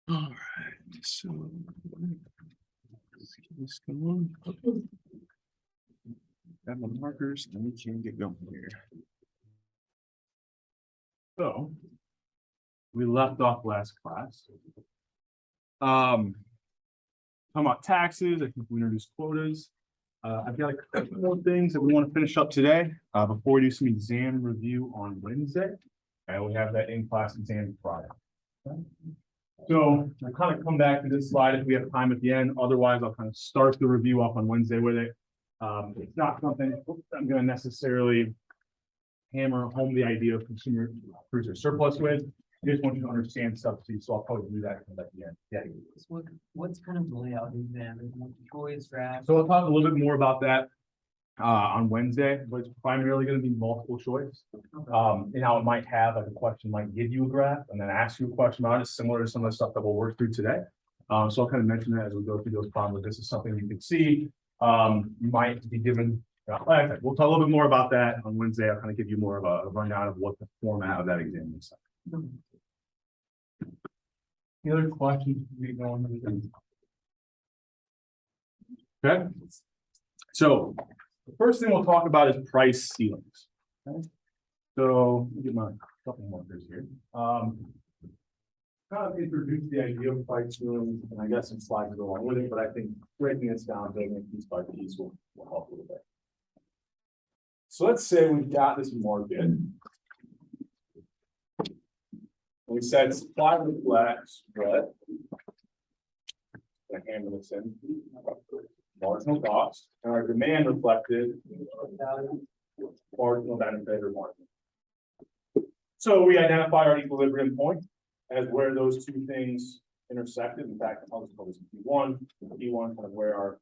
All right, so let's get this going. Got my markers, and we can get going here. So we left off last class. Talking about taxes, I think we introduced quotas. I've got a couple more things that we want to finish up today before we do some exam review on Wednesday. And we have that in-class exam Friday. Okay. So I'll kind of come back to this slide if we have time at the end. Otherwise, I'll kind of start the review off on Wednesday with it. It's not something I'm going to necessarily hammer home the idea of consumer cruiser surplus with. I just want you to understand subsidies, so I'll probably do that at the end. Yeah. So what's kind of the layout of the exam? Is it choice, draft? So I'll talk a little bit more about that on Wednesday, but it's primarily going to be multiple choice. And how it might have like a question might give you a graph and then ask you a question about it, similar to some of the stuff that we'll work through today. So I'll kind of mention that as we go through those problems. This is something you can see. You might be given. We'll talk a little bit more about that on Wednesday. I'll kind of give you more of a rundown of what the format of that exam is. Any other questions? Okay. So the first thing we'll talk about is price ceilings. Okay. So let me get my couple markers here. Kind of introduce the idea of price ceilings, and I guess some slides go along with it, but I think breaking this down, building it piece by piece will help a little bit. So let's say we've got this market. We said supply reflects what? I hammer this in. Marginal cost, and our demand reflected marginal benefit or margin. So we identify our equilibrium point as where those two things intersected. In fact, I'll just call this P1, P1 kind of where our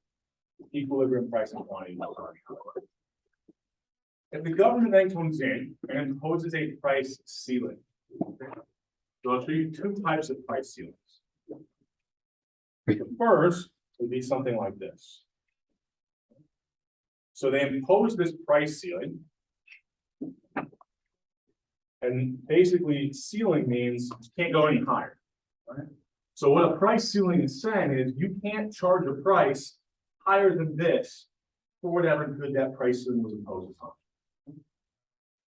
equilibrium price and quantity are. If the government then comes in and imposes a price ceiling, so I'll show you two types of price ceilings. The first would be something like this. So they impose this price ceiling. And basically ceiling means you can't go any higher. Right? So what a price ceiling is saying is you can't charge a price higher than this for whatever good that price ceiling was imposed upon.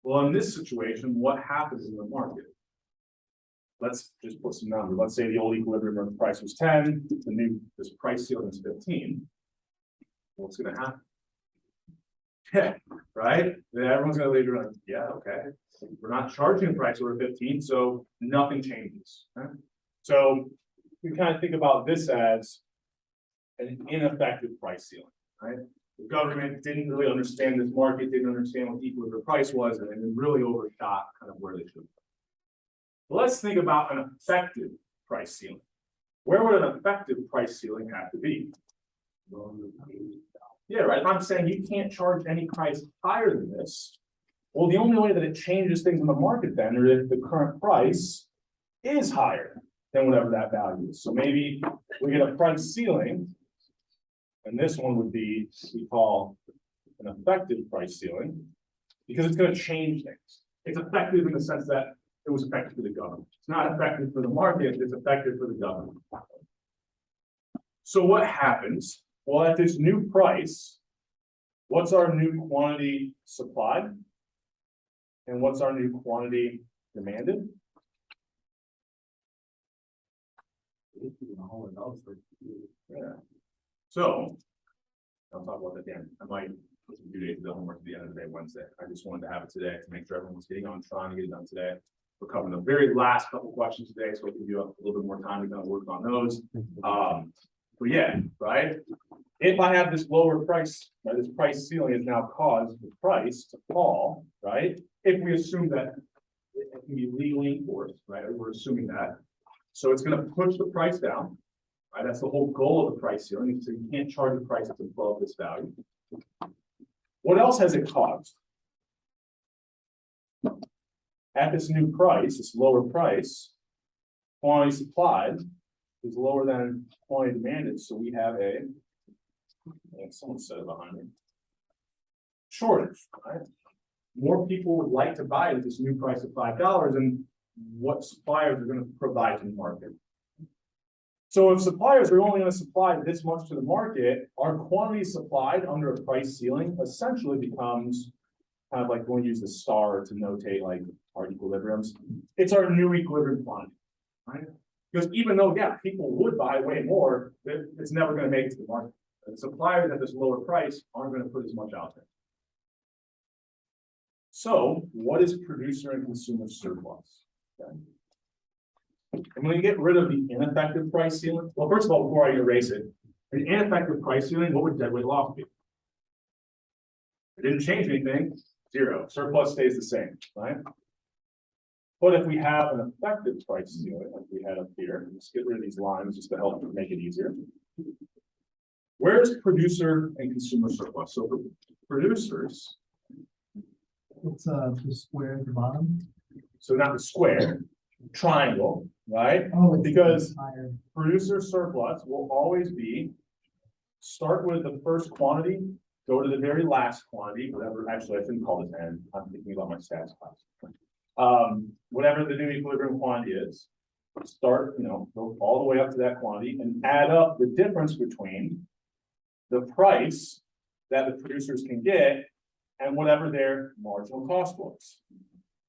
Well, in this situation, what happens in the market? Let's just put some numbers. Let's say the old equilibrium price was 10, this price ceiling is 15. What's going to happen? Yeah, right? Then everyone's going to leave like, yeah, okay. We're not charging a price over 15, so nothing changes. Right? So we kind of think about this as an ineffective price ceiling, right? The government didn't really understand this market, didn't understand what equilibrium price was, and it really overshot kind of where they should have. Let's think about an effective price ceiling. Where would an effective price ceiling have to be? Yeah, right. If I'm saying you can't charge any price higher than this, well, the only way that it changes things in the market then is if the current price is higher than whatever that value is. So maybe we get a price ceiling, and this one would be we call an effective price ceiling because it's going to change things. It's effective in the sense that it was effective for the government. It's not effective for the market, it's effective for the government. So what happens? Well, at this new price, what's our new quantity supplied? And what's our new quantity demanded? Yeah. So I'll talk about that at the end. I might put some due dates of the homework at the end of the day, Wednesday. I just wanted to have it today to make sure everyone was getting on, trying to get it done today. We're covering the very last couple questions today, so we can give you a little bit more time to kind of work on those. But yeah, right. If I have this lower price, right, this price ceiling has now caused the price to fall, right? If we assume that it can be legally enforced, right? We're assuming that. So it's going to push the price down, right? That's the whole goal of the price ceiling. So you can't charge a price that's above this value. What else has it caused? At this new price, this lower price, quantity supplied is lower than quantity demanded. So we have a, someone said it behind me, shortage, right? More people would like to buy at this new price of $5 and what suppliers are going to provide to the market. So if suppliers are only going to supply this much to the market, our quantity supplied under a price ceiling essentially becomes kind of like when we use the star to notate like our equilibriums. It's our new equilibrium quantity, right? Because even though, yeah, people would buy way more, it's never going to make it to the market. The suppliers at this lower price aren't going to put as much out there. So what is producer and consumer surplus? Okay. I'm going to get rid of the ineffective price ceiling. Well, first of all, before I erase it, the ineffective price ceiling, what would deadweight loss be? It didn't change anything, 0. Surplus stays the same, right? But if we have an effective price ceiling, like we had up here, let's get rid of these lines just to help make it easier. Where's producer and consumer surplus? So for producers, It's the square at the bottom. so not the square, triangle, right? Oh, it's Because higher. producer surplus will always be, start with the first quantity, go to the very last quantity, whatever, actually, I shouldn't call this N, I'm thinking about my stats class. Whatever the new equilibrium quantity is, start, go all the way up to that quantity and add up the difference between the price that the producers can get and whatever their marginal cost was.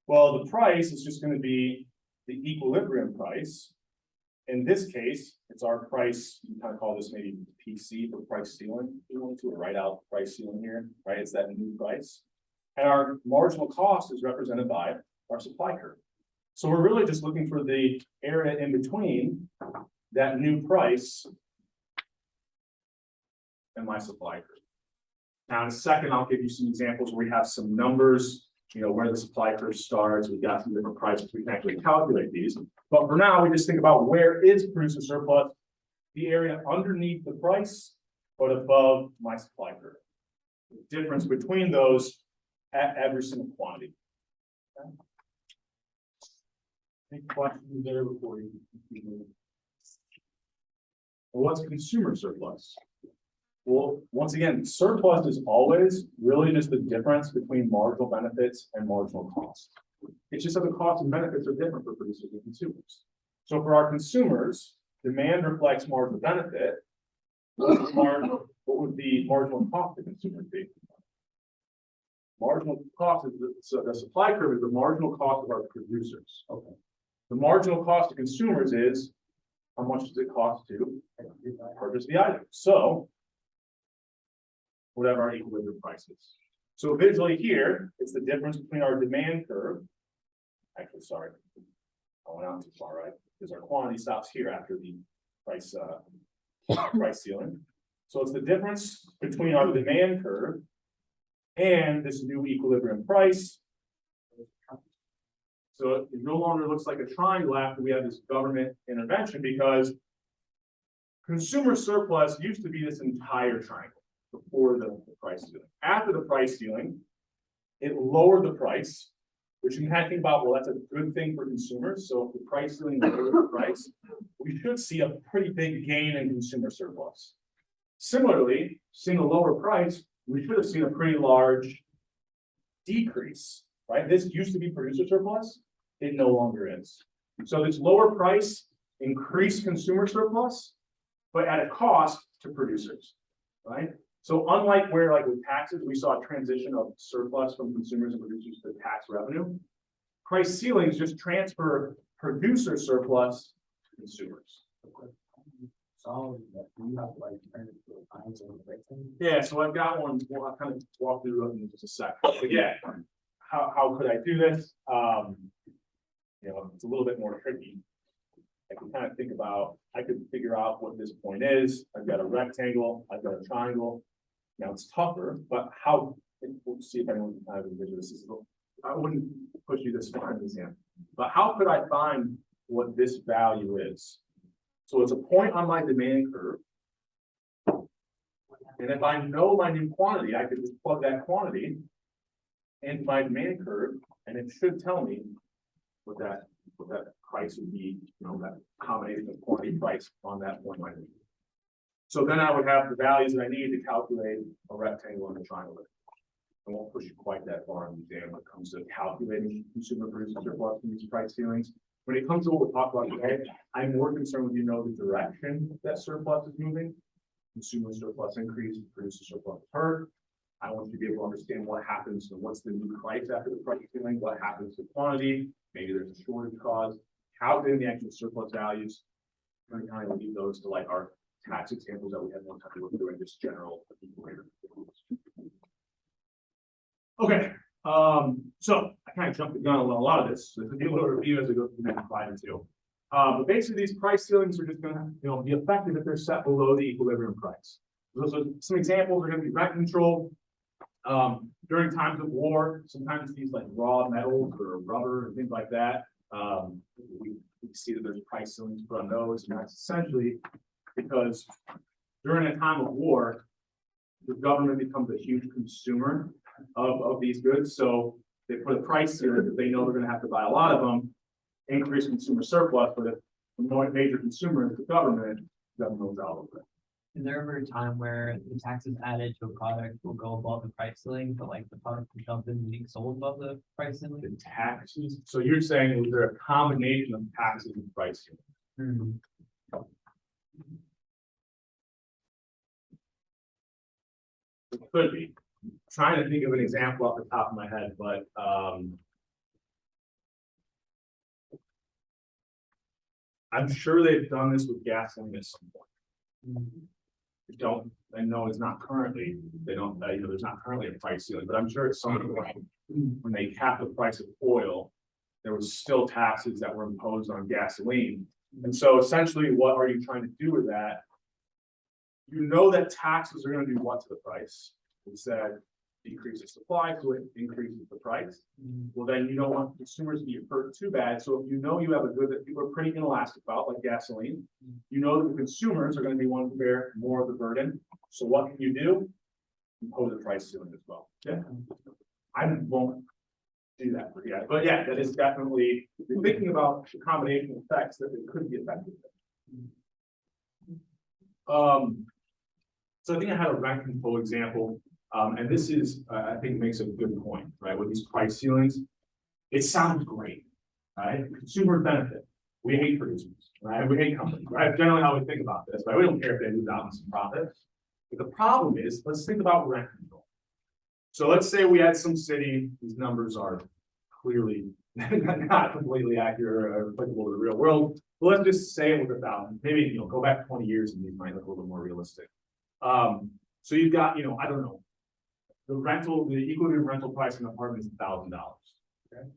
Well, the price is just going to be the equilibrium price. In this case, it's our price, you kind of call this maybe PC for price ceiling. We want to write out price ceiling here, right? It's that new price. And our marginal cost is represented by our supply curve. So we're really just looking for the area in between that new price and my supply curve. Now in a second, I'll give you some examples where we have some numbers, where the supply curve starts. We've got some different prices. We can actually calculate these. But for now, we just think about where is producer surplus, the area underneath the price, but above my supply curve. The difference between those at every single quantity. Okay. Any questions there before you continue? Well, what's consumer surplus? Well, once again, surplus is always really just the difference between marginal benefits and marginal costs. It's just that the costs and benefits are different for producers and consumers. So for our consumers, demand reflects marginal benefit. What would the marginal cost of consumers be? Marginal cost is the supply curve is the marginal cost of our producers. Okay. The marginal cost to consumers is how much does it cost to purchase the item? So whatever our equilibrium price is. So visually here, it's the difference between our demand curve. Actually, sorry, I went out too far, right? Because our quantity stops here after the price price ceiling. So it's the difference between our demand curve and this new equilibrium price. So it no longer looks like a triangle after we have this government intervention, because consumer surplus used to be this entire triangle before the price ceiling. After the price ceiling, it lowered the price, which you can kind of think about, well, that's a good thing for consumers. So if the price ceiling lowers the price, we should see a pretty big gain in consumer surplus. Similarly, seeing a lower price, we should have seen a pretty large decrease, right? This used to be producer surplus, it no longer is. So this lower price increased consumer surplus, but at a cost to producers, right? So unlike where, like with taxes, we saw a transition of surplus from consumers and producers to tax revenue, price ceilings just transfer producer surplus to consumers. Yeah, so I've got one. Well, I'll kind of walk through it in just a second. But yeah, how could I do this? It's a little bit more tricky. I can kind of think about, I could figure out what this point is. I've got a rectangle, I've got a triangle. Now it's tougher, but we'll see if anyone can kind of envision this. I wouldn't push you this far in this hand, but how could I find what this value is? So it's a point on my demand curve. And if I know my new quantity, I could just plug that quantity into my demand curve, and it should tell me what that price would be, that combination of quantity price on that point might be. So then I would have the values that I need to calculate a rectangle and a triangle. I won't push you quite that far in the exam when it comes to calculating consumer producer surplus from these price ceilings. when it comes to what we're talking about today, I'm more concerned with, the direction that surplus is moving. Consumer surplus increase, producer surplus hurt. I want you to be able to understand what happens, and what's the new price after the price ceiling, what happens to quantity, maybe there's a shortage cause, how big the actual surplus values. I'm going to kind of leave those to like our tax examples that we had one time we were doing just general. Okay, so I kind of jumped the gun on a lot of this. So there's a little review as we go through the next slide or two. But basically these price ceilings are just going to be effective if they're set below the equilibrium price. Those are some examples are going to be rent control. During times of war, sometimes these like raw metals or rubber and things like that. We see that there's price ceilings put on those, and that's essentially because during a time of war, the government becomes a huge consumer of these goods. So they put a price ceiling because they know they're going to have to buy a lot of them, increase consumer surplus, but if the major consumer is the government moves out of it. Is there ever a time where the taxes added to a product will go above the price ceiling, but like the product will jump in being sold above the price ceiling? The taxes, so you're saying is there a combination of taxes and pricing? It could be. I'm trying to think of an example off the top of my head, but I'm sure they've done this with gasoline at some point. I know it's not currently, there's not currently a price ceiling, but I'm sure at some point when they capped the price of oil, there was still taxes that were imposed on gasoline. And so essentially, what are you trying to do with that? You know that taxes are going to do what to the price? It said decreases supply, so it increases the price. Well, then you don't want consumers to get hurt too bad. So if you know you have a good that people are pretty inelastic about, like gasoline, you know that the consumers are going to be one to bear more of the burden. So what can you do? Impose a price ceiling as well. Yeah, I won't do that for you, but yeah, that is definitely thinking about the combination of effects that it could be effective. So I think I had a rent control example. And this is, I think makes a good point, right? With these price ceilings, it sounds great, right? Consumer benefit. We hate producers, right? We hate companies, right? Generally how we think about this, right? We don't care if they lose out on some profits. But the problem is, let's think about rent control. So let's say we had some city, these numbers are clearly not completely accurate or applicable to the real world. But let's just say it was 1,000, maybe, go back 20 years and these might look a little more realistic. So you've got, I don't know, the equilibrium rental price in an apartment is $1,000. Okay.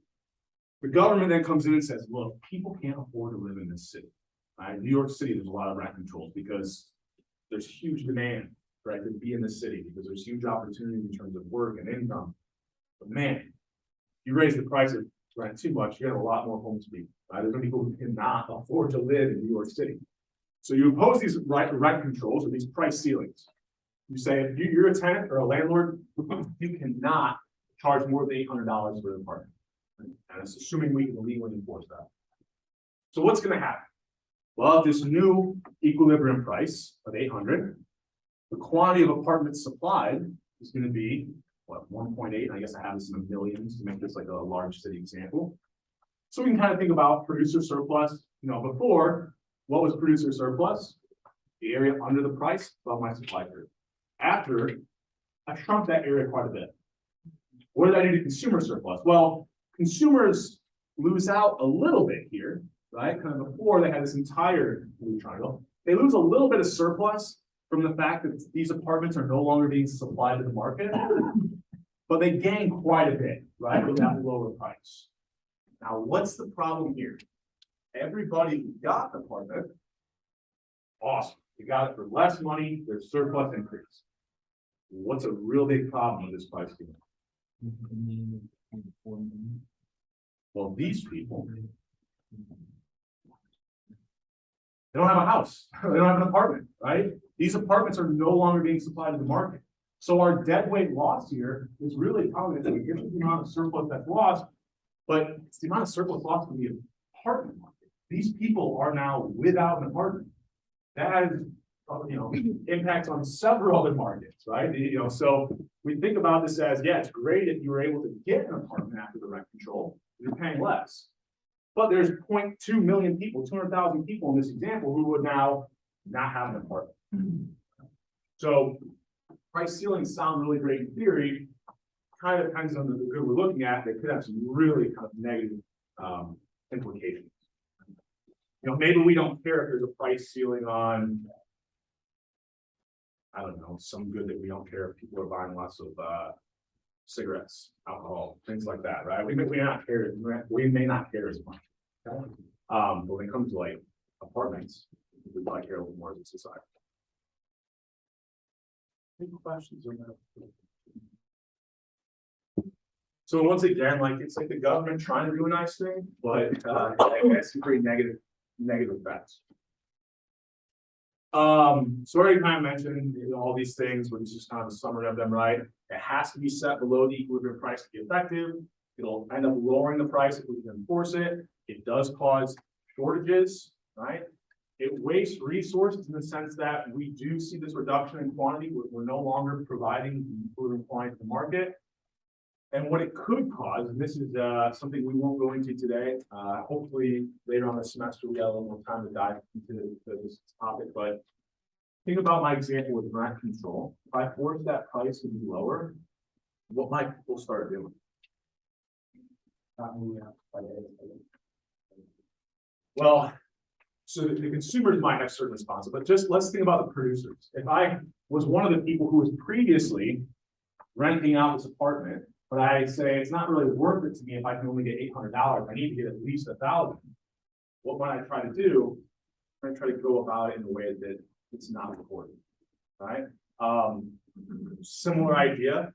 The government then comes in and says, look, people can't afford to live in this city. Right? New York City, there's a lot of rent controls because there's huge demand, right, to be in the city because there's huge opportunity in terms of work and income. But man, you raise the price of rent too much, you have a lot more homeless people. Right? There's people who cannot afford to live in New York City. So you impose these rent controls or these price ceilings. You say if you're a tenant or a landlord, you cannot charge more than $800 for an apartment. And it's assuming we can legally enforce that. So what's going to happen? Well, this new equilibrium price of 800, the quantity of apartments supplied is going to be what 1.8. I guess I have this in the millions to make this like a large city example. So we can kind of think about producer surplus. Before, what was producer surplus? The area under the price above my supply curve. After, I shrunk that area quite a bit. What did I do to consumer surplus? Well, consumers lose out a little bit here, right? Kind of before they had this entire blue triangle. They lose a little bit of surplus from the fact that these apartments are no longer being supplied to the market, but they gain quite a bit, right, with that lower price. Now, what's the problem here? Everybody who got the apartment, awesome. You got it for less money, there's surplus increase. What's a real big problem with this price scheme? Well, these people, they don't have a house, they don't have an apartment, right? These apartments are no longer being supplied to the market. So our deadweight loss here is really probably the amount of surplus that's lost, but it's the amount of surplus lost in the apartment market. These people are now without an apartment. That has, impacts on several other markets, right? So we think about this as, yeah, it's great if you were able to get an apartment after the rent control, you're paying less. But there's 0.2 million people, 200,000 people in this example who would now not have an apartment. So price ceilings sound really great in theory, kind of depends on the good we're looking at, they could have some really kind of negative implications. You know, maybe we don't care if there's a price ceiling on, I don't know, some good that we don't care if people are buying lots of cigarettes, alcohol, things like that, right? We may not care, we may not care as much. Okay? But when it comes to like apartments, we might care a little more as a society. Any questions on that? So once again, like it's like the government trying to do a nice thing, but it's some pretty negative effects. So I already kind of mentioned all these things, but it's just kind of a summary of them, right? It has to be set below the equilibrium price to be effective. It'll end up lowering the price if we can enforce it. It does cause shortages, right? It wastes resources in the sense that we do see this reduction in quantity. We're no longer providing the equilibrium quantity to the market. And what it could cause, and this is something we won't go into today, hopefully later on the semester we have a little more time to dive into this topic, but think about my example with rent control. If I force that price to be lower, what might people start doing? Well, so the consumers might have certain responses, but just let's think about the producers. If I was one of the people who was previously renting out this apartment, but I say it's not really worth it to me if I can only get $800, I need to get at least 1,000. What might I try to do? I'm going to try to go about it in a way that it's not important, right? Similar idea.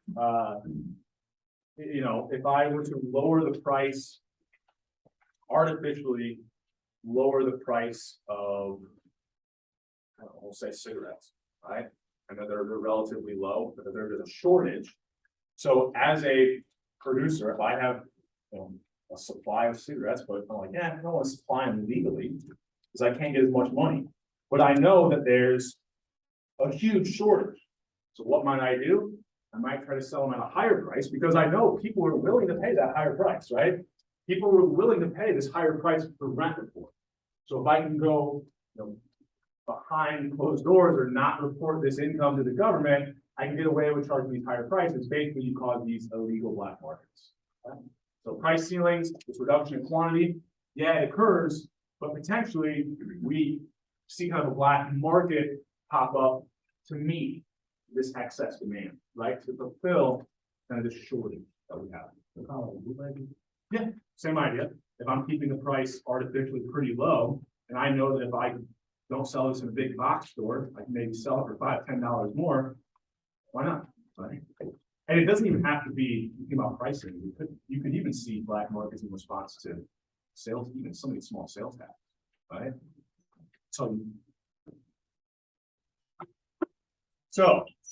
You know, if I were to lower the price, artificially lower the price of, I don't know, we'll say cigarettes, right? I know they're relatively low, but there's a shortage. So as a producer, if I have a supply of cigarettes, but I'm like, yeah, I don't want to supply them legally because I can't get as much money. But I know that there's a huge shortage. So what might I do? I might try to sell them at a higher price because I know people are willing to pay that higher price, right? People were willing to pay this higher price for rent report. So if I can go, behind closed doors or not report this income to the government, I can get away with charging these higher prices. Basically, you cause these illegal black markets. Okay? So price ceilings, this reduction in quantity, yeah, it occurs, but potentially we see kind of a black market pop up to meet this excess demand, right? To fulfill kind of this shortage that we have. Yeah, same idea. If I'm keeping the price artificially pretty low, and I know that if I don't sell this in a big box store, I can maybe sell it for $5, $10 more. Why not? Right? And it doesn't even have to be about pricing. You could even see black markets in response to sales, even some of these small sales tax, right? So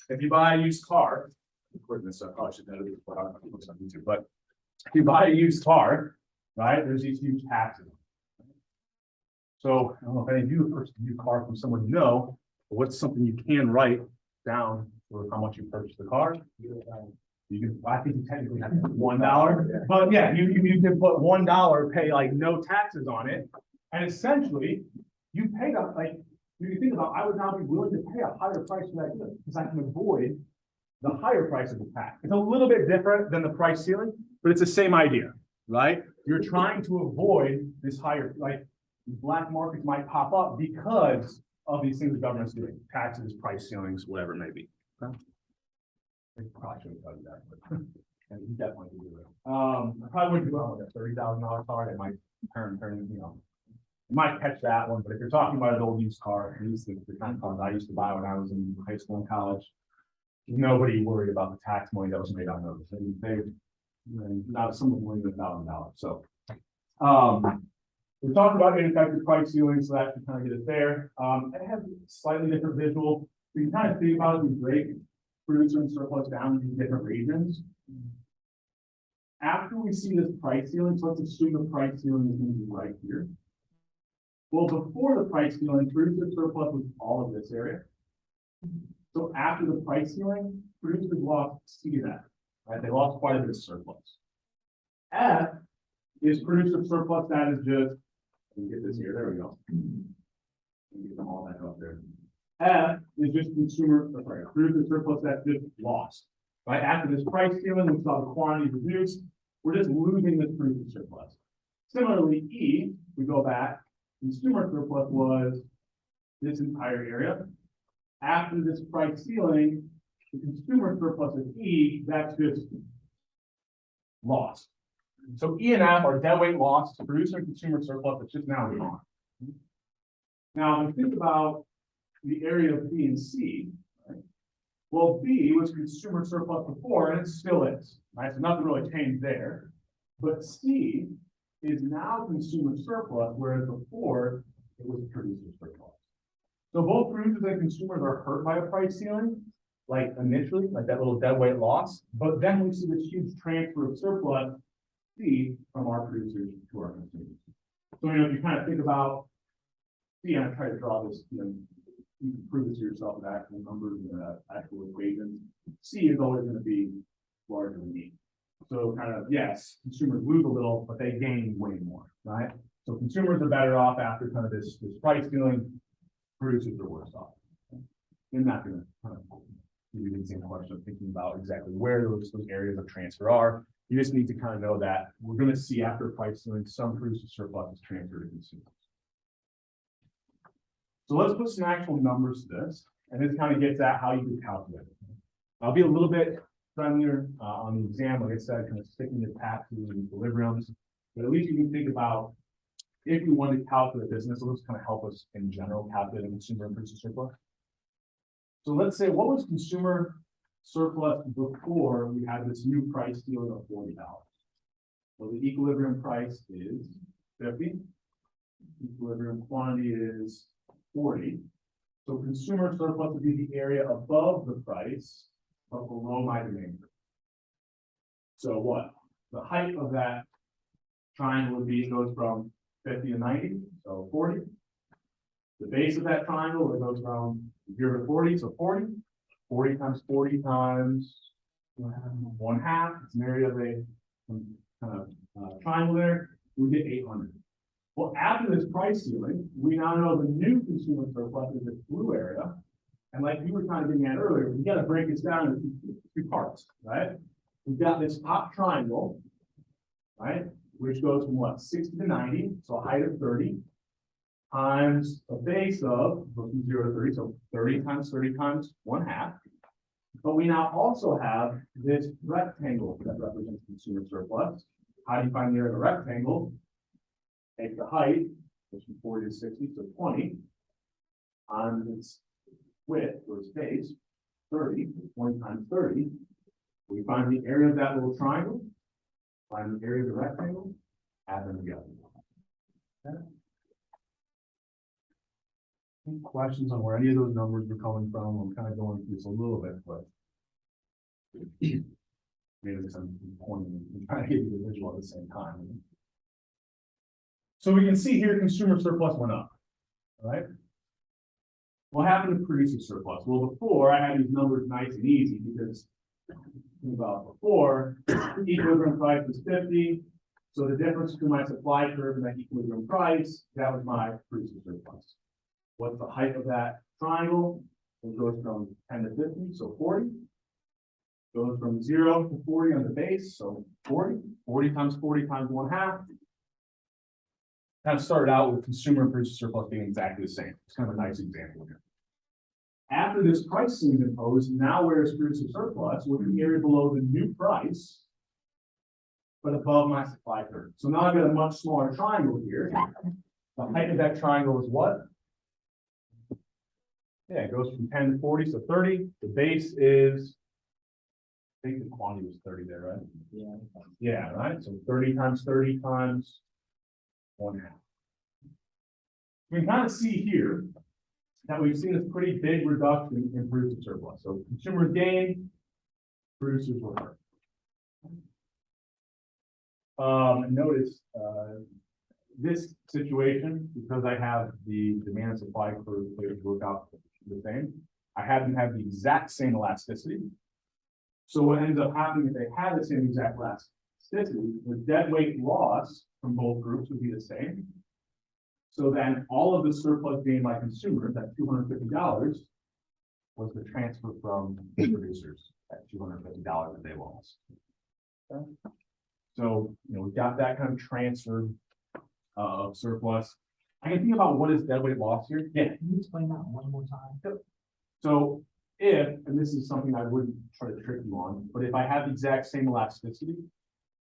if you buy a used car, according to this, I probably should know this, but I don't know if it looks on YouTube, but if you buy a used car, right, there's these huge taxes. So I don't know if any of you have purchased a new car from someone you know, but what's something you can write down for how much you purchased the car? You can, I think you technically have $1, but yeah, you can put $1, pay like no taxes on it, and essentially you pay that, like you can think about, I would now be willing to pay a higher price for that good because I can avoid the higher price of the tax. It's a little bit different than the price ceiling, but it's the same idea, right? You're trying to avoid this higher, like black markets might pop up because of these things the government's doing, taxes, price ceilings, whatever it may be. Okay? I probably shouldn't tell you that, but and you definitely can do it. I probably wouldn't do it with a $30,000 car. It might turn, you might catch that one. But if you're talking about an old used car, at least the kind of cars I used to buy when I was in high school and college, nobody worried about the tax money that was made on those. They not someone winning $1,000. So we're talking about ineffective price ceilings, so that can kind of get it there. It has a slightly different visual. We can kind of think about it, we break producer and surplus down into different regions. After we see this price ceiling, so let's assume the price ceiling is going to be right here. Well, before the price ceiling, producer surplus was all of this area. So after the price ceiling, producers lost, see that, right? They lost quite a bit of surplus. F Is producer surplus, that is just, let me get this here, there we go. Let me get them all back up there. F is just producer surplus, that's just lost. Right, after this price ceiling, we saw the quantity reduced, we're just losing this producer surplus. Similarly, E, we go back, consumer surplus was this entire area. After this price ceiling, the consumer surplus of E, that's just lost. So E and F are deadweight loss, producer and consumer surplus, it's just now gone. Now, when we think about the area of B and C, right? Well, B was consumer surplus before, and it still is, right? So nothing really changed there. But C is now consumer surplus, whereas before it was producer surplus. So both producers and consumers are hurt by a price ceiling, like initially, like that little deadweight loss. But then we see this huge transfer of surplus C from our producers to our consumers. So, if you kind of think about, I'm trying to draw this, you can prove this to yourself with actual numbers and actual equations. C is always going to be larger than E. So kind of, yes, consumers lose a little, but they gain way more, right? So consumers are better off after kind of this price ceiling, producers are worse off. I'm not going to kind of give you the same question of thinking about exactly where those areas of transfer are. You just need to kind of know that we're going to see after price ceiling, some producer surplus is transferred to consumers. So let's put some actual numbers to this, and this kind of gets at how you can calculate it. I'll be a little bit friendlier on the exam, like I said, kind of sticking to taxes and equilibriums, but at least you can think about if you want to calculate this, and this will just kind of help us in general calculating consumer and producer surplus. So let's say, what was consumer surplus before we had this new price ceiling of $40? Well, the equilibrium price is 50. Equilibrium quantity is 40. So consumer surplus would be the area above the price, but below my demand. So what? The height of that triangle would be, it goes from 50 to 90, so 40. The base of that triangle, it goes from 0 to 40, so 40. 40 times 40 times 1/2. It's an area of a kind of triangle there. We get 800. Well, after this price ceiling, we now know the new consumer surplus is this blue area. And like you were kind of getting at earlier, we got to break this down into two parts, right? We've got this top triangle, right? Which goes from what, 60 to 90, so a height of 30, times a base of from 0 to 30, so 30 times 1/2. But we now also have this rectangle that represents consumer surplus. How do you find the area of a rectangle? Take the height, which is 40 to 60, so 20, on its width, or its base, 30, 20 times 30. We find the area of that little triangle, find the area of the rectangle, add them together. Okay. Any questions on where any of those numbers are coming from? I'm kind of going through this a little bit, but maybe I'm pointing and trying to give you the visual at the same time. So we can see here consumer surplus went up, all right? What happened to producer surplus? Well, before I had these numbers nice and easy because about before, equilibrium price was 50. So the difference between my supply curve and that equilibrium price, that was my producer surplus. What's the height of that triangle? It goes from 10 to 50, so 40. Goes from 0 to 40 on the base, so 40. 40 times 1/2. Kind of started out with consumer and producer surplus being exactly the same. It's kind of a nice example here. After this price ceiling imposed, now where is producer surplus? We're in the area below the new price, but above my supply curve. So now I've got a much smaller triangle here. The height of that triangle is what? Yeah, it goes from 10 to 40, so 30. The base is, I think the quantity was 30 there, right? Yeah. Yeah, right. So 30 times 1/2. We can kind of see here that we've seen a pretty big reduction in producer surplus. So consumers gain, producers were hurt. Notice this situation, because I have the demand and supply curve to work out the same, I haven't had the exact same elasticity. So what ends up happening if they had the same exact elasticity, the deadweight loss from both groups would be the same. So then all of the surplus gained by consumers, that $250, was the transfer from the producers, that $250 that they lost. Okay. So, we've got that kind of transfer of surplus. I can think about what is deadweight loss here. Yeah. Can you explain that one more time? So if, and this is something I wouldn't try to trick you on, but if I have the exact same elasticity,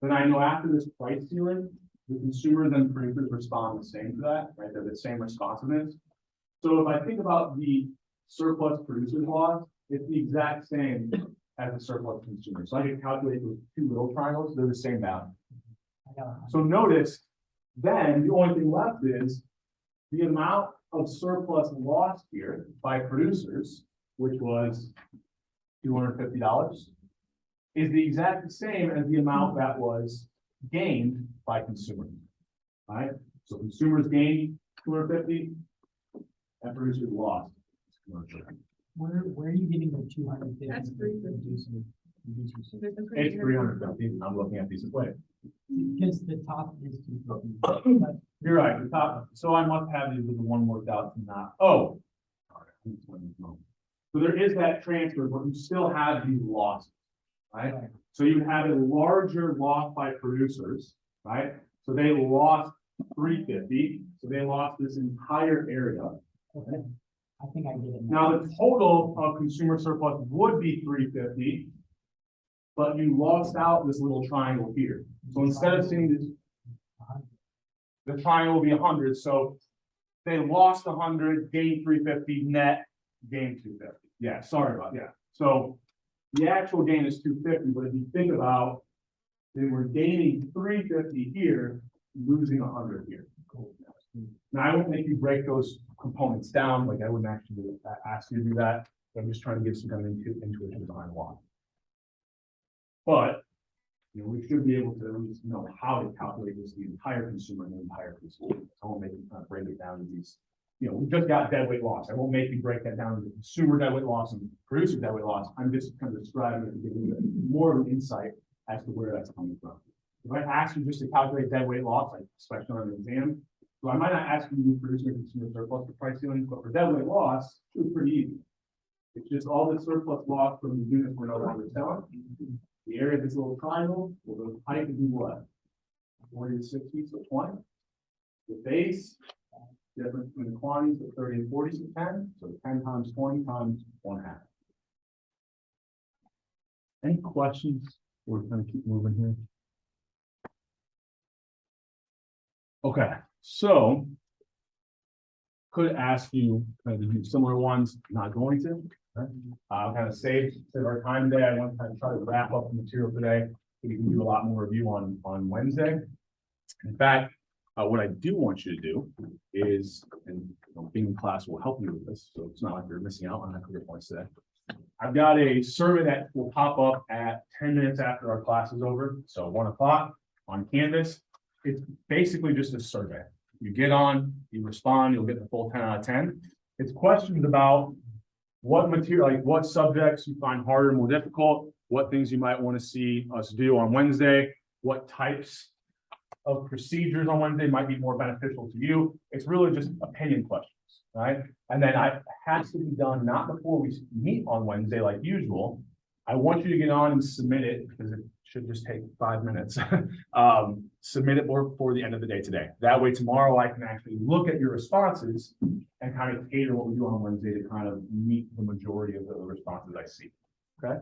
then I know after this price ceiling, the consumers and producers respond the same to that, right? They're the same responsiveness. So if I think about the surplus producers loss, it's the exact same as the surplus consumer. So I can calculate those two little triangles, they're the same value. So notice, then the only thing left is the amount of surplus lost here by producers, which was $250, is the exact same as the amount that was gained by consumers. All right, so consumers gained 250 and producers lost. Where are you getting the 250? That's 350. It's 350. I'm looking at these equations. Because the top is 250. You're right, the top, so I must have these with the one worked out to not, oh. So there is that transfer, but you still have these losses, right? So you have a larger loss by producers, right? So they lost 350, so they lost this entire area. Okay. I think I get it. Now, the total of consumer surplus would be 350, but you lost out this little triangle here. So instead of seeing this, the triangle will be 100, so they lost 100, gained 350, net, gained 250. Yeah, sorry about that. So the actual gain is 250, but if you think about, they were gaining 350 here, losing 100 here. Now, I won't make you break those components down, like I wouldn't actually ask you to do that. I'm just trying to give some kind of intuition behind why. But, we should be able to at least know how to calculate this, the entire consumer and the entire consumer. I won't make you kind of break it down to these, we just got deadweight loss. I won't make you break that down into consumer deadweight loss and producer deadweight loss. I'm just kind of describing it to give you more of an insight as to where that's coming from. If I ask you just to calculate deadweight loss, like especially on an exam, so I might not ask you to do producer and consumer surplus for price ceilings, but for deadweight loss, it's pretty easy. It's just all the surplus loss from the units we're no longer selling. The area of this little triangle will go to height to do what? 40 to 60, so 20. The base, difference between the quantities of 30 and 40, so 10. So 10 times 20 times 1/2. Any questions? We're going to keep moving here. Okay, so could ask you kind of do similar ones, not going to. I'll kind of save our time today. I want to kind of try to wrap up the material today. So we can do a lot more review on Wednesday. In fact, what I do want you to do is, and being in class will help you with this, so it's not like you're missing out on that career points today. I've got a survey that will pop up at 10 minutes after our class is over, so 1 o'clock on Canvas. It's basically just a survey. You get on, you respond, you'll get the full 10 out of 10. It's questions about what material, like what subjects you find harder and more difficult, what things you might want to see us do on Wednesday, what types of procedures on Wednesday might be more beneficial to you. It's really just opinion questions, right? And then it has to be done not before we meet on Wednesday like usual. I want you to get on and submit it because it should just take 5 minutes. Submit it before the end of the day today. That way tomorrow I can actually look at your responses and kind of cater what we do on Wednesday to kind of meet the majority of the responses I see. Okay?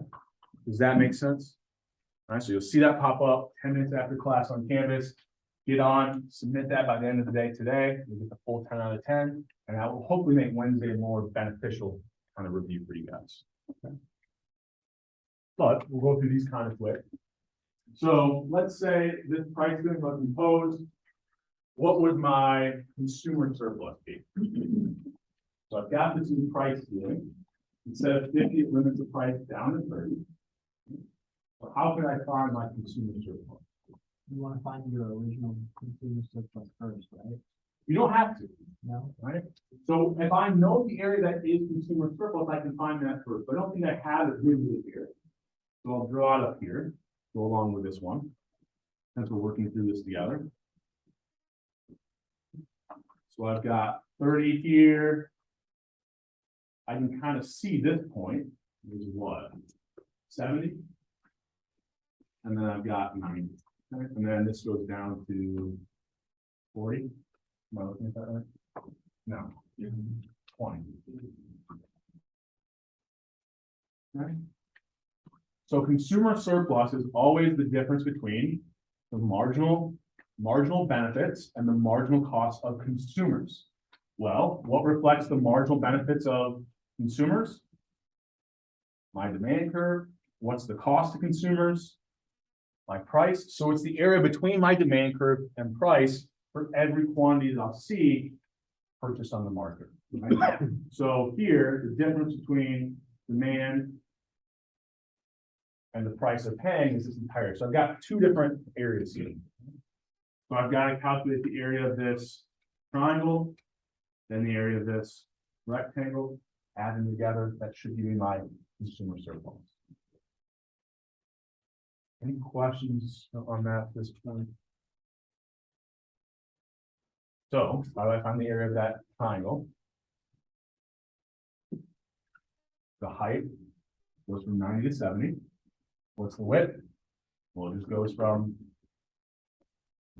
Does that make sense? All right, so you'll see that pop up 10 minutes after class on Canvas. Get on, submit that by the end of the day today. You'll get the full 10 out of 10, and that will hopefully make Wednesday a more beneficial kind of review for you guys. Okay? But we'll go through these kind of quick. So let's say this price ceiling was imposed. What would my consumer surplus be? So I've got this new price ceiling. Instead of 50, it limits the price down to 30. So how can I find my consumer surplus? You want to find your original consumer surplus first, right? You don't have to, No. right? So if I know the area that is consumer surplus, I can find that first. But I don't think I have it visually here. So I'll draw it up here, go along with this one, since we're working through this together. So I've got 30 here. I can kind of see this point, which is what? 70? And then I've got 90. And then this goes down to 40. Am I looking at that right? No. 20. Okay. So consumer surplus is always the difference between the marginal benefits and the marginal cost of consumers. Well, what reflects the marginal benefits of consumers? My demand curve. What's the cost to consumers? My price. So it's the area between my demand curve and price for every quantity that I'll see purchased on the market. Right? So here, the difference between demand and the price of paying is this entire. So I've got two different areas here. So I've got to calculate the area of this triangle, then the area of this rectangle, add them together. That should be my consumer surplus. Any questions on that at this point? So how do I find the area of that triangle? The height goes from 90 to 70. What's the width? Well, it just goes from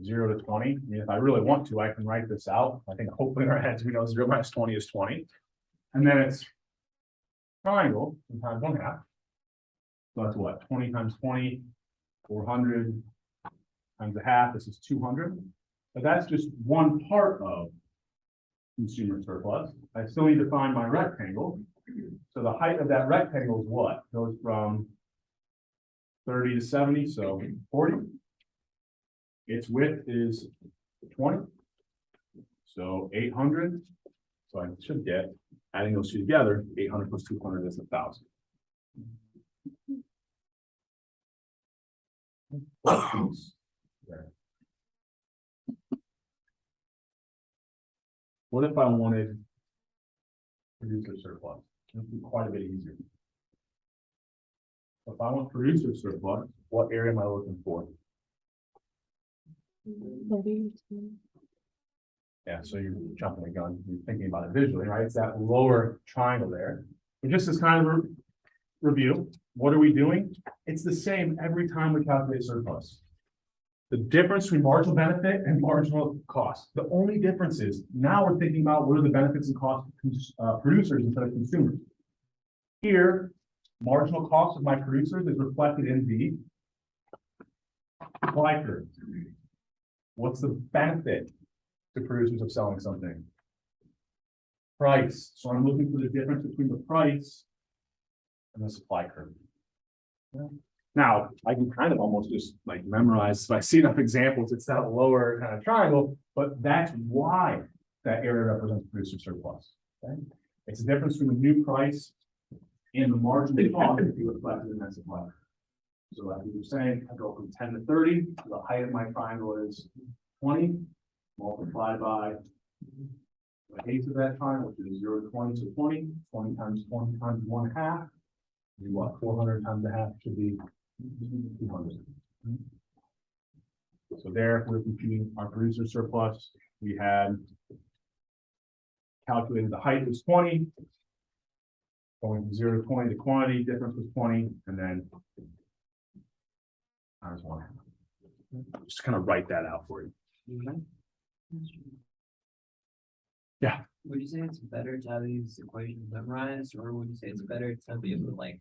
0 to 20. I mean, if I really want to, I can write this out. I think hopefully in our heads we know 0 minus 20 is 20. And then it's triangle times 1/2. So that's what? 20 times 20, 400 times 1/2. This is 200. But that's just one part of consumer surplus. I still need to find my rectangle. So the height of that rectangle is what? Goes from 30 to 70, so 40. Its width is 20. So 800. So I should get, adding those two together, 800 plus 200 is 1,000. What if I wanted producer surplus? It would be quite a bit easier. If I want producer surplus, what area am I looking for? Yeah, so you're jumping the gun, you're thinking about it visually, right? It's that lower triangle there. But just as kind of a review, what are we doing? It's the same every time we calculate surplus. The difference between marginal benefit and marginal cost. The only difference is now we're thinking about what are the benefits and costs of producers instead of consumers. Here, marginal cost of my producers is reflected in the supply curve. What's the benefit to producers of selling something? Price. So I'm looking for the difference between the price and the supply curve. Yeah. Now, I can kind of almost just like memorize, if I see enough examples, it's that lower kind of triangle, but that's why that area represents producer surplus. Okay? It's the difference between the new price and the marginal cost to be reflected in that supply. So like we were saying, I go from 10 to 30, the height of my triangle is 20, multiplied by the base of that triangle, which is 0 to 20, so 20, 20 times 20 times 1/2. You want 400 times 1/2 should be 200. So there, we're computing our producer surplus. We had calculated the height was 20, going from 0 to 20, the quantity difference was 20, and then times 1/2. Just kind of write that out for you. Yeah. Would you say it's better to have these equations memorized, or would you say it's better to be able to like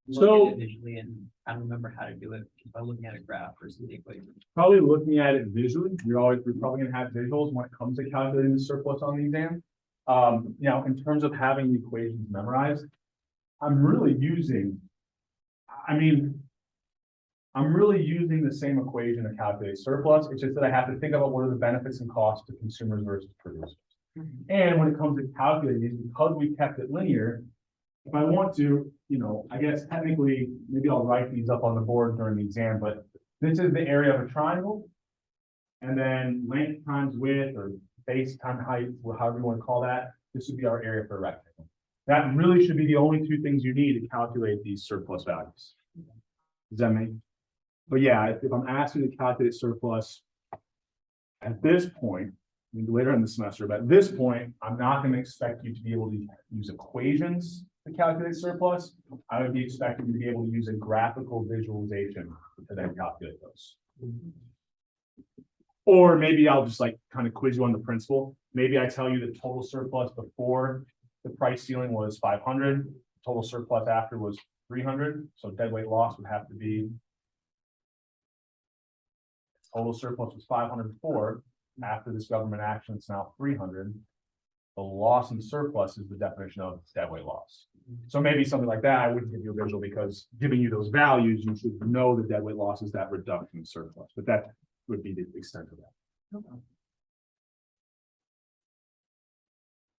look at it visually and kind of remember how to do it just by looking at a graph versus the equation? Probably looking at it visually. We're probably gonna have visuals when it comes to calculating the surplus on the exam. You know, in terms of having the equations memorized, I'm really using the same equation to calculate surplus. It's just that I have to think about what are the benefits and costs to consumers versus producers. And when it comes to calculating these, because we kept it linear, if I want to, you know, I guess technically, maybe I'll write these up on the board during the exam, but this is the area of a triangle. And then length times width or base times height, or however you want to call that, this would be our area for a rectangle. That really should be the only two things you need to calculate these surplus values. Does that make? But yeah, if I'm asking to calculate surplus at this point, maybe later in the semester, but at this point, I'm not gonna expect you to be able to use equations to calculate surplus. I would be expecting you to be able to use a graphical visualization to then calculate those. Or maybe I'll just like kind of quiz you on the principle. Maybe I tell you the total surplus before the price ceiling was 500, total surplus after was 300, so deadweight loss would have to be total surplus was 500 before, after this government action, it's now 300. The loss in surplus is the definition of deadweight loss. So maybe something like that, I wouldn't give you a visual because giving you those values, you should know the deadweight loss is that reduction in surplus, but that would be the extent of that. Okay.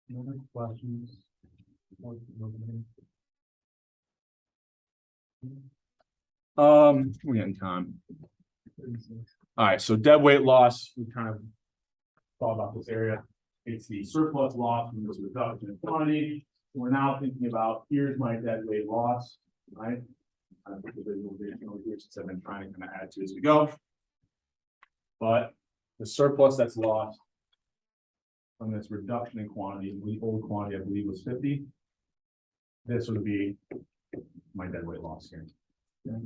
Any other questions? We're getting time. All right, so deadweight loss, we kind of thought about this area. It's the surplus loss from this reduction in quantity. We're now thinking about, here's my deadweight loss, right? I put the visualization over here since I've been trying to kind of add to as we go. But the surplus that's lost from this reduction in quantity, the old quantity I believe was 50. This would be my deadweight loss here. Yeah.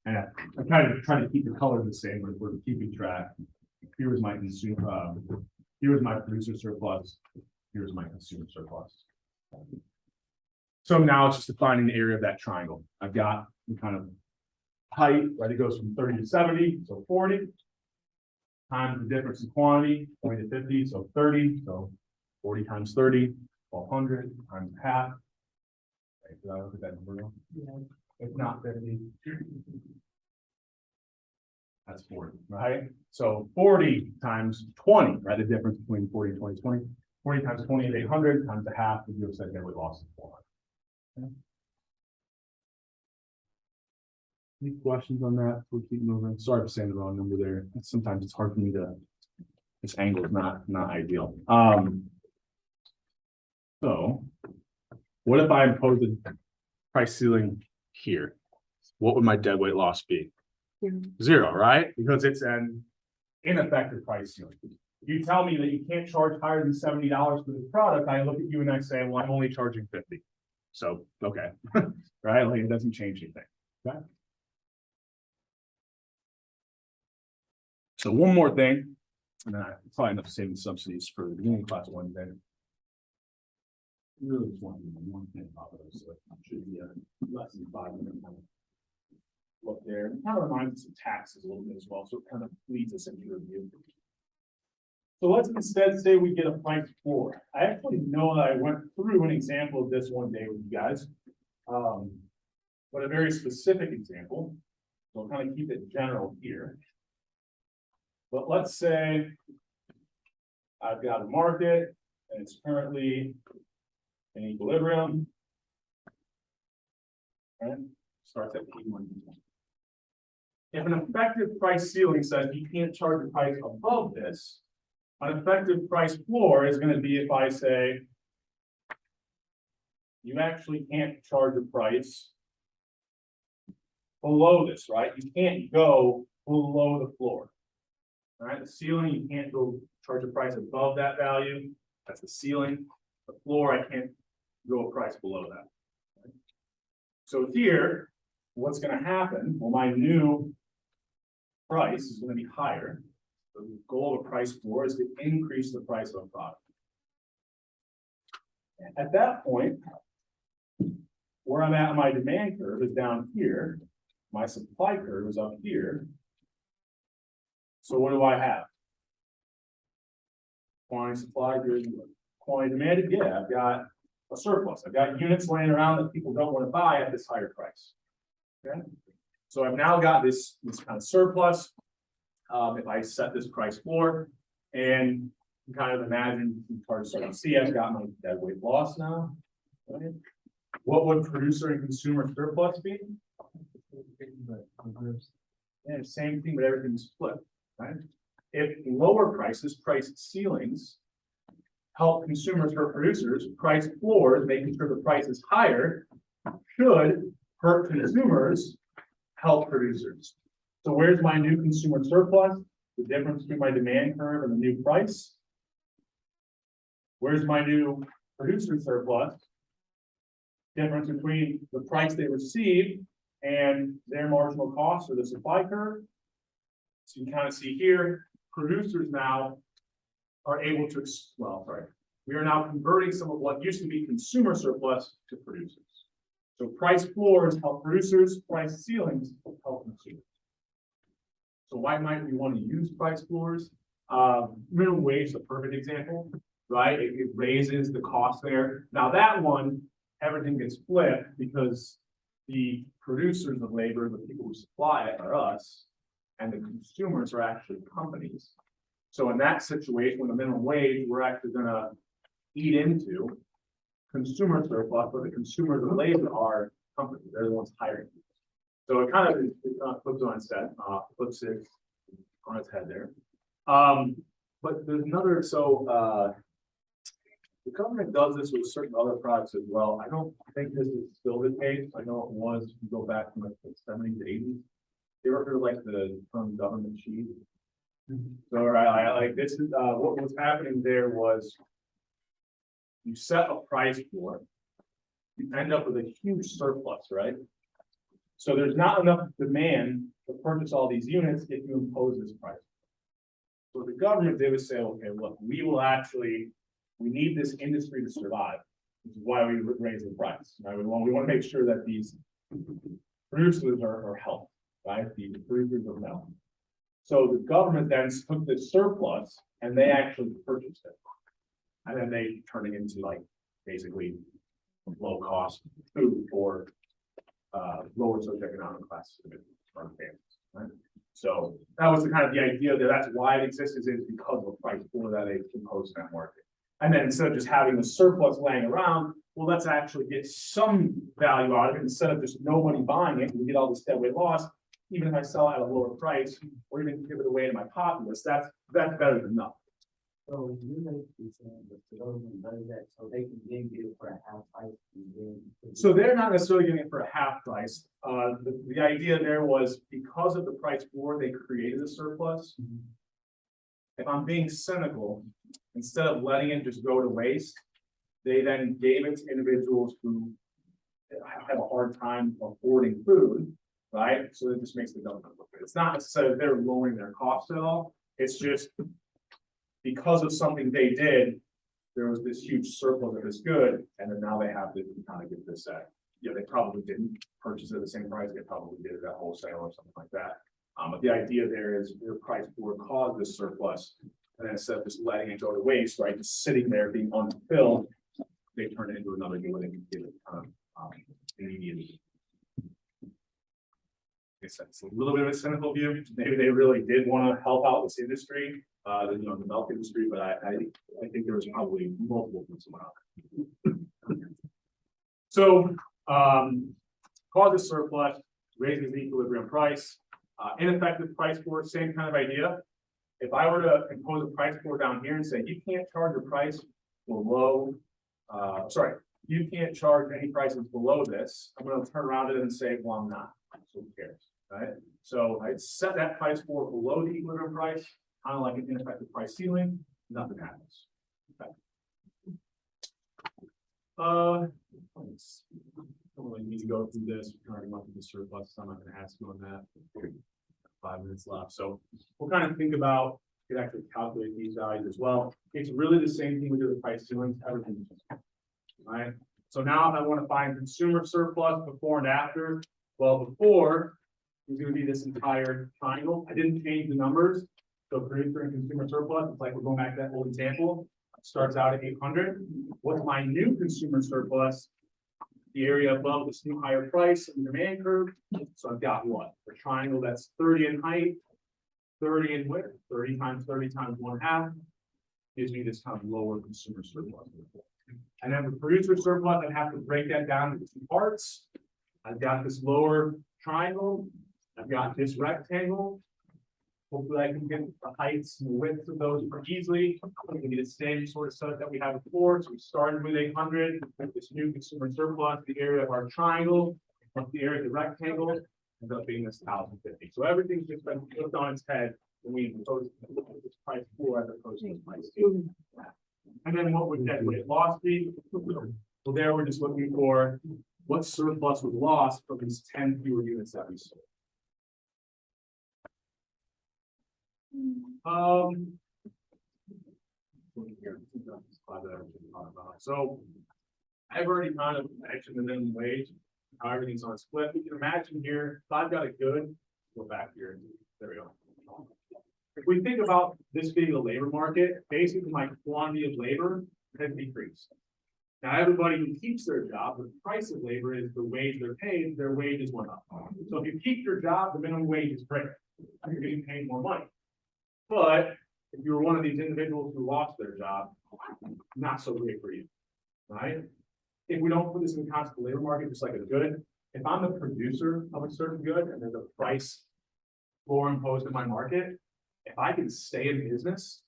And I'm kind of trying to keep the color the same, but we're keeping track. Here's my consumer, here's my producer surplus, here's my consumer surplus. So now it's just defining the area of that triangle. I've got the kind of height, right? It goes from 30 to 70, so 40. Times the difference in quantity, 20 to 50, so 30. So 40 times 30, 1200 times half. Right, did I look at that number wrong? Yeah. It's not 50. That's 40, right? So 40 times 20, right? The difference between 40 and 20 is 20. 40 times 20 is 800 times the half, we have said that we lost 400. Okay. Any questions on that? We'll keep moving. Sorry for saying the wrong number there. Sometimes it's hard for me to, this angle is not ideal. So what if I impose a price ceiling here? What would my deadweight loss be? 0, right? Because it's an ineffective price ceiling. You tell me that you can't charge higher than $70 for this product, I look at you and I say, well, I'm only charging 50. So, okay, right? Like it doesn't change anything, right? So one more thing, and then I probably end up saving subsidies for the beginning of class 1 then. Really just want to do one thing about those, so it should be a less than 5 minute kind of look there. It kind of reminds us of taxes a little bit as well, so it kind of leads us into review. So let's instead say we get a price floor. I actually know that I went through an example of this one day with you guys, but a very specific example. So I'll kind of keep it general here. But let's say I've got a market and it's currently in equilibrium. And starts at P1. If an effective price ceiling says you can't charge a price above this, an effective price floor is going to be if I say you actually can't charge a price below this, right? You can't go below the floor. All right, the ceiling, you can't go charge a price above that value. That's the ceiling. The floor, I can't go a price below that. Right? So here, what's going to happen? Well, my new price is going to be higher. So the goal of a price floor is to increase the price of a product. At that point, where I'm at my demand curve is down here. My supply curve is up here. So what do I have? Quantity supplied, quantity demanded. Yeah, I've got a surplus. I've got units laying around that people don't want to buy at this higher price. Okay. So I've now got this kind of surplus. If I set this price floor and you kind of imagine, so you see I've got my deadweight loss now. Right? What would producer and consumer surplus be? Yeah, same thing, but everything's flipped. Right? If lower prices, price ceilings, help consumers or producers, price floors, making sure the price is higher, should hurt consumers, help producers. So where's my new consumer surplus? The difference between my demand curve and the new price. Where's my new producer surplus? Difference between the price they received and their marginal cost or the supply curve. So you can kind of see here, producers now are able to, we are now converting some of what used to be consumer surplus to producers. So price floors help producers, price ceilings help consumers. So why might we want to use price floors? Minimum wage is a perfect example, right? It raises the cost there. Now that one, everything gets flipped because the producers of labor, the people who supply it are us, and the consumers are actually companies. So in that situation, with the minimum wage, we're actually gonna eat into consumer surplus, but the consumers of labor are companies, they're the ones hiring. So it kind of flips on its head, flips it on its head there. But there's another, the government does this with certain other products as well. I don't think this is still the case. I know it was, if you go back from like the 70s, 80s. You ever heard of like the term government cheese? So I like this is what was happening there was you set a price floor, you end up with a huge surplus, right? So there's not enough demand to purchase all these units if you impose this price. So the government, they would say, okay, look, we need this industry to survive, which is why we raise the price. Right? We want to make sure that these producers are healthy, right? The producers of milk. So the government then took this surplus and they actually purchased it. And then they turn it into like basically low cost food for lower socioeconomic classes of families, right? So that was the kind of the idea that that's why it exists is because of a price floor that they imposed in that market. And then instead of just having the surplus laying around, well, let's actually get some value out of it instead of just nobody buying it. We get all this deadweight loss. Even if I sell it at a lower price or even give it away to my populace, that's better than nothing. So you make this, the government does that so they can then get it for a half price. So they're not necessarily getting it for a half price. The idea there was because of the price floor, they created a surplus. If I'm being cynical, instead of letting it just go to waste, they then gave it to individuals who have a hard time affording food, right? So it just makes the government look good. It's not necessarily they're lowering their costs at all. It's just because of something they did, there was this huge surplus of this good, and then now they have to kind of get this they probably didn't purchase it at the same price, they probably did it at wholesale or something like that. But the idea there is their price floor caused this surplus, and then instead of just letting it go to waste, right, just sitting there being unfulfilled, they turn it into another good where they can give it immediate. It's a little bit of a cynical view. Maybe they really did want to help out this industry, the milk industry, but I think there was probably multiple things going on. So, causes surplus, raises the equilibrium price, ineffective price floor, same kind of idea. If I were to impose a price floor down here and say you can't charge a price below, you can't charge any prices below this, I'm going to turn around it and say, well, I'm not. So who cares, right? So I set that price floor below the equilibrium price, kind of like an ineffective price ceiling, nothing happens. Okay. Don't really need to go through this. We're already went through the surplus, so I'm not going to ask you on that. 5 minutes left, so we'll kind of think about, you can actually calculate these values as well. It's really the same thing we do with price ceilings, everything. Right. So now if I want to find consumer surplus before and after, well, before is going to be this entire triangle. I didn't change the numbers. So producer and consumer surplus, it's like we're going back to that old example. It starts out at 800. What's my new consumer surplus? The area above this new higher price and demand curve. So I've got what? A triangle that's 30 in height, 30 in width, 30 times 30 times 1/2 gives me this kind of lower consumer surplus. And then the producer surplus, I have to break that down into 2 parts. I've got this lower triangle. I've got this rectangle. Hopefully I can get the heights and the widths of those pretty easily. We can get the same sort of setup that we had before. So we started with 800 with this new consumer surplus, the area of our triangle, the area of the rectangle, ends up being this 1,050. So everything's just been flipped on its head when we impose this price floor as opposed to this price ceiling. And then what would that weight loss be? Well, there we're just looking for what surplus was lost from these 10 fewer units that we sold. So I've already kind of mentioned the minimum wage, how everything's on a split. We can imagine here, if I've got a good, go back here, there we go. If we think about this being a labor market, basically my quantity of labor has decreased. Now, everybody who keeps their job, the price of labor is the wage they're paid, their wages went up. So if you keep your job, the minimum wage is greater. You're getting paid more money. But if you were one of these individuals who lost their job, not so great for you, right? If we don't put this in the concept of labor market, just like a good, if I'm the producer of a certain good and there's a price floor imposed in my market, if I can stay in business,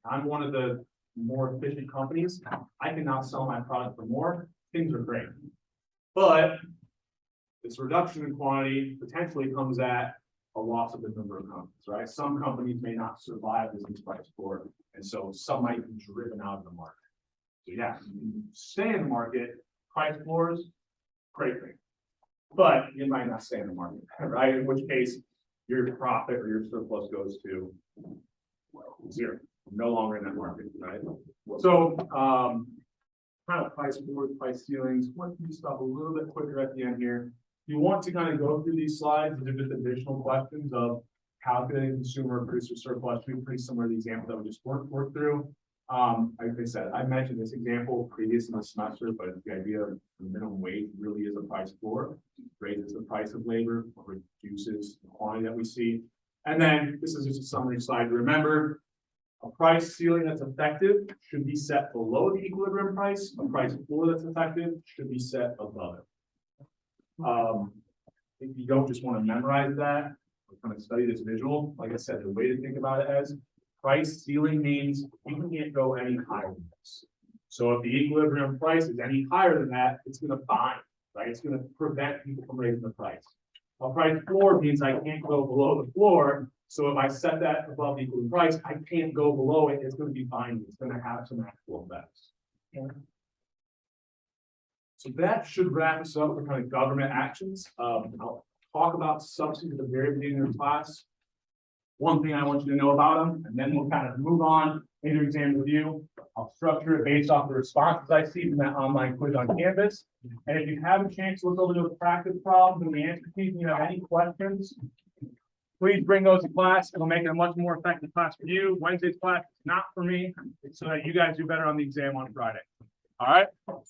I'm one of the more efficient companies, I can now sell my product for more, things are great. But this reduction in quantity potentially comes at a loss of the number of companies, right? Some companies may not survive this price floor, and so some might be driven out of the market. So yeah, you stay in the market, price floors, great thing. But you might not stay in the market, right? In which case your profit or your surplus goes to zero, no longer in that market, right? So kind of price floors, price ceilings, want to do stuff a little bit quicker at the end here. You want to kind of go through these slides and do just additional questions of calculating consumer producer surplus, pretty similar to the example that we just worked through. Like I said, I mentioned this example previous in the semester, but the idea of the minimum wage really is a price floor, raises the price of labor, reduces the quantity that we see. And then this is just a summary slide to remember. A price ceiling that's effective should be set below the equilibrium price. A price floor that's effective should be set above it. If you don't just want to memorize that, or kind of study this visual, like I said, the way to think about it as price ceiling means you can't go any higher than this. So if the equilibrium price is any higher than that, it's going to bind, right? It's going to prevent people from raising the price. A price floor means I can't go below the floor. So if I set that above the equilibrium price, I can't go below it. It's going to be binding. It's going to have some actual effects. Okay. So that should wrap us up for kind of government actions. I'll talk about subsidies at the very beginning of the class. One thing I want you to know about them, and then we'll kind of move on into exam review. I'll structure it based off the responses I see from that online quiz on Canvas. And if you have a chance to look over those practice problems and the answer keys, and you have any questions, please bring those to class. It'll make it a much more effective class for you. Wednesday's class is not for me, so that you guys do better on the exam on Friday. All right. All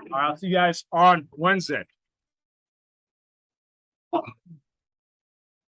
right, I'll see you guys on Wednesday.